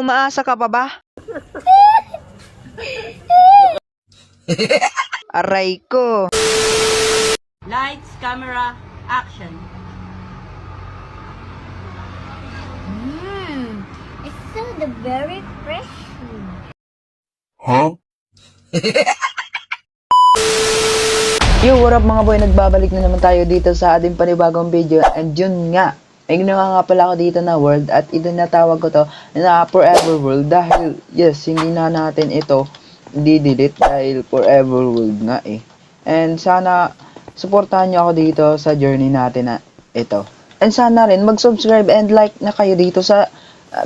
umaasa ka pa ba? Aray ko. Lights, camera, action. It's still the very fresh food. Yo, what up mga boy? Nagbabalik na naman tayo dito sa ating panibagong video. And yun nga, may ginawa nga pala ako dito na world. At ito natawag ko to na forever world. Dahil, yes, hindi na natin ito di-delete dahil forever world nga eh. And sana, supportahan nyo ako dito sa journey natin na ito. And sana rin, mag-subscribe and like na kayo dito sa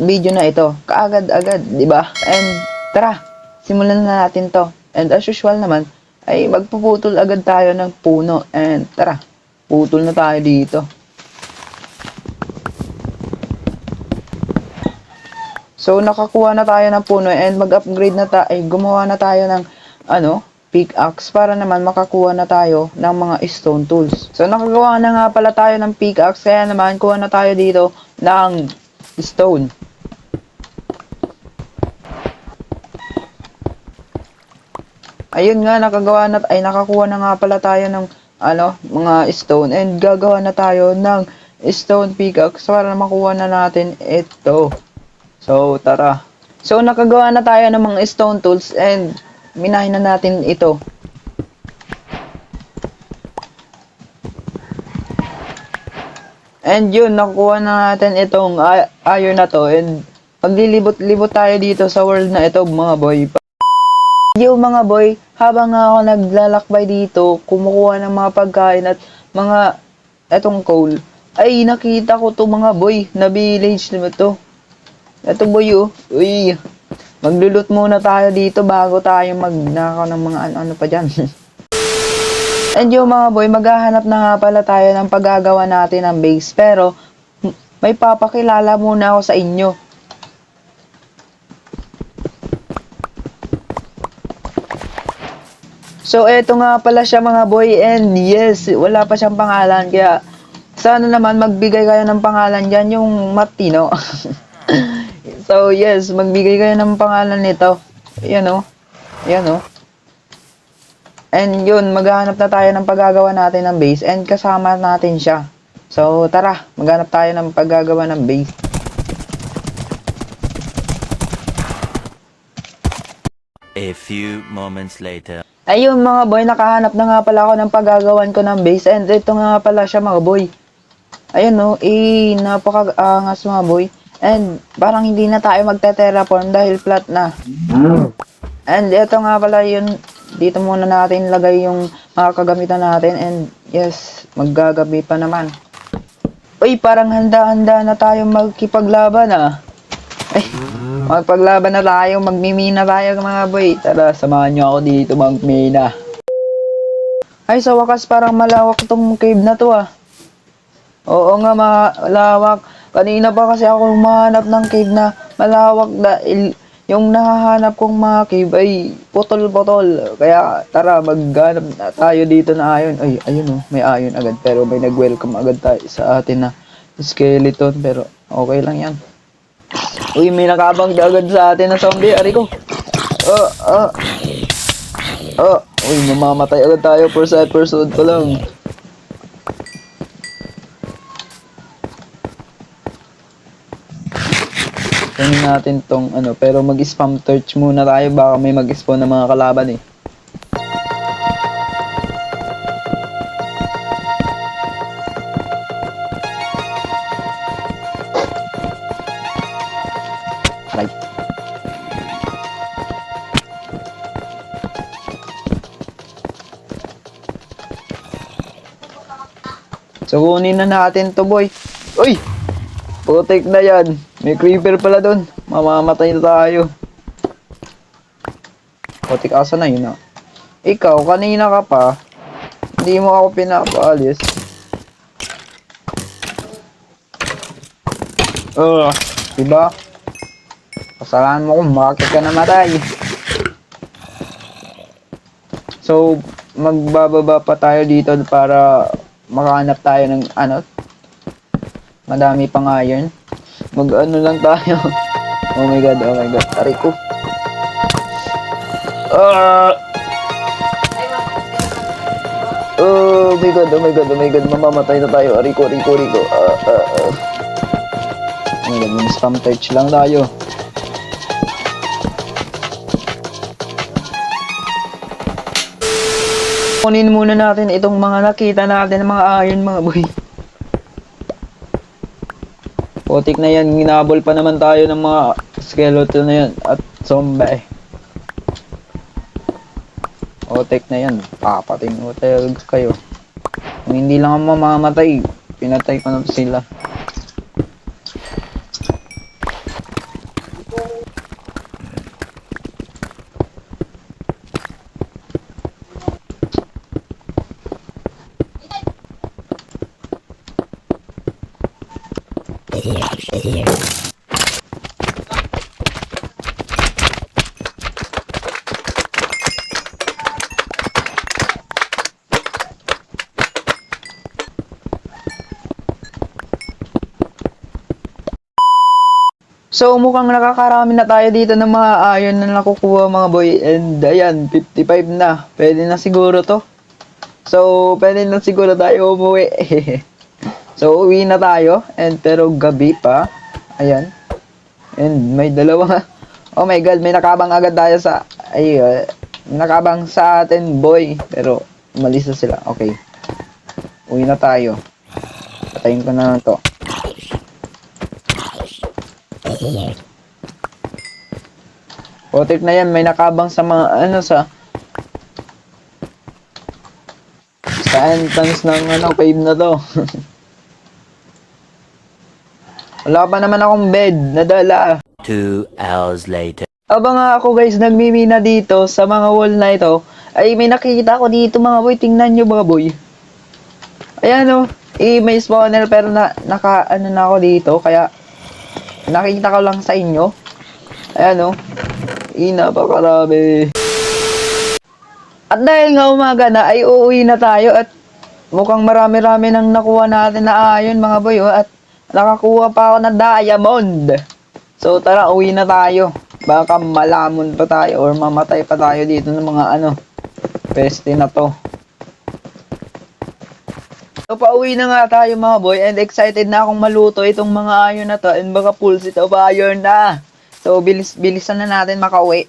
video na ito. Kaagad-agad, di ba? And tara, simulan na natin to. And as usual naman, ay magpuputol agad tayo ng puno. And tara, putol na tayo dito. So nakakuha na tayo ng puno and mag-upgrade na tayo, gumawa na tayo ng pickaxe para naman makakuha na tayo ng mga stone tools. So nakagawa na nga pala tayo ng pickaxe, kaya naman kuha na tayo dito ng stone. Ayun nga, nakakuha na nga pala tayo ng mga stone and gagawa na tayo ng stone pickaxe para makuha na natin ito. So tara. So nakagawa na tayo ng mga stone tools and minahin na natin ito. And yun, nakuha na natin itong iron na to and maglilibot-libot tayo dito sa world na ito mga boy. Yo mga boy, habang ako naglalakbay dito, kumukuha ng mga pagkain at mga etong coal, ay nakita ko to mga boy, na village na to. Ito boy uy, maglulot muna tayo dito bago tayo magnakaw ng mga ano pa dyan. And yung mga boy, maghahanap na nga pala tayo ng paggagawa natin ng base, pero may papakilala muna ako sa inyo. So, eto nga pala siya mga boy, and yes, wala pa siyang pangalan, kaya sana naman magbigay kayo ng pangalan dyan, yung Martino. So, yes, magbigay kayo ng pangalan nito. Yan o. And yun, maghahanap na tayo ng paggagawa natin ng base, and kasama natin siya. So, tara, maghanap tayo ng paggagawa ng base. A few moments later. Ayun mga boy, nakahanap na nga pala ako ng paggagawan ko ng base. And ito nga pala siya mga boy. Ayun no, napaka-angas mga boy. And parang hindi na tayo magte-terraform dahil flat na. And ito nga pala yun, dito muna natin lagay yung mga kagamitan natin. And yes, maggagabi pa naman. Uy, parang handa-handa na tayo magkipaglaban ah. Ay, magpaglaban na tayo, magmimina tayo mga boy. Tara, samahan nyo ako dito magmina. Ay, sa wakas parang malawak tong cave na to ah. Oo nga, malawak. Kanina pa kasi ako humahanap ng cave na malawak dahil yung nahahanap kong mga cave ay putol-putol. Kaya tara, maghanap na tayo dito na iron. Ay, ayun oh, may iron agad. Pero may nag-welcome agad tayo sa atin na skeleton. Pero okay lang yan. Uy, may nakabang agad sa atin na zombie. Ari ko. Uy, mamamatay agad tayo per episode pa lang. Tingnan natin tong pero mag-spam torch muna tayo, baka may mag-spawn ng mga kalaban eh. Right. So kunin na natin to boy. Uy! Putik na yan. May creeper pala doon. Mamamatay na tayo. Putik, asa na yun ah. Ikaw, kanina ka pa. Hindi mo ako pinapaalis. Diba? Kasalanan mo kung bakit ka namatay. So, magbababa pa tayo dito para makahanap tayo ng madami pang iron. Mag-ano lang tayo. Oh my god, oh my god. Aray ko. Ah! Oh my god, oh my god, oh my god. Mamamatay na tayo. Aray ko, aray ko, aray ko. Oh my god, spam touch lang tayo. Kunin muna natin itong mga nakita natin ng mga iron mga boy. Putik na yan, ginabol pa naman tayo ng mga skeleton na yan at zombie. Putik na yan, papating mo talaga kayo. Kung hindi lang ang mamamatay, pinatay pa na sila. So mukhang nakakarami na tayo dito ng mga iron na nakukuha mga boy. And ayan, 55 na. Pwede na siguro to. So pwede na siguro tayo umuwi. So uwi na tayo. And pero gabi pa. Ayan. And may dalawa. Oh my god, may nakabang agad tayo sa... Ay, may nakabang sa atin boy. Pero umalis na sila. Okay. Uwi na tayo. Patayin ko na lang to. Putik na yan, may nakabang sa mga sa entrance ng cave na to. Wala pa naman akong bed nadala. 2 hours later. Abang nga ako guys, nagmimina dito sa mga wall na ito. Ay may nakikita ko dito mga boy, tingnan nyo mga boy. Ayan may spawner pero naka na ako dito kaya nakikita ko lang sa inyo. Ayan napakarami. At dahil nga umaga na ay uuwi na tayo at mukhang marami-rami nang nakuha natin na iron mga boy at nakakuha pa ako ng diamond. So tara, uwi na tayo. Baka malamon pa tayo or mamatay pa tayo dito ng mga peste na to. So pauwi na nga tayo mga boy and excited na akong maluto itong mga iron na to and baka full set of iron na. So bilisan na natin makauwi.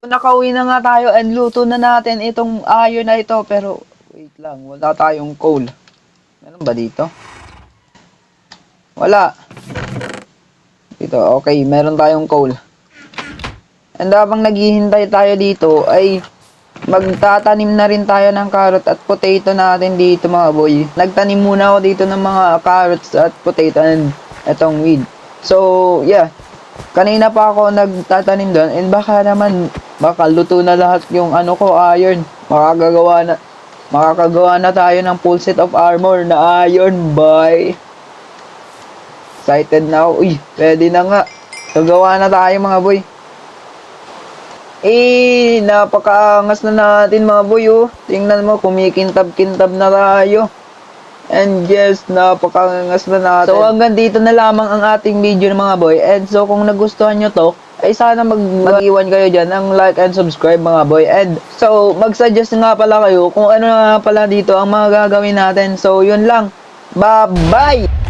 Nakauwi na nga tayo and luto na natin itong iron na ito pero wait lang, wala tayong coal. Meron ba dito? Wala. Dito, okay, meron tayong coal. And habang naghihintay tayo dito ay magtatanim na rin tayo ng carrot at potato natin dito mga boy. Nagtanim muna ako dito ng mga carrots at potato and etong weed. So, yeah. Kanina pa ako nagtatanim doon and baka luto na lahat yung iron. Makakagawa na tayo ng full set of armor na iron boy. Excited na ako. Uy, pwede na nga. Gagawa na tayo mga boy. Napakaangas na natin mga boy Tingnan mo, kumikintab-kintab na tayo. And yes, napakaangas na natin. So hanggang dito na lamang ang ating video mga boy. And so kung nagustuhan nyo to, ay sana mag-iwan kayo dyan ng like and subscribe mga boy. And so mag-suggest nga pala kayo kung ano nga pala dito ang mga gagawin natin. So yun lang. Bye-bye!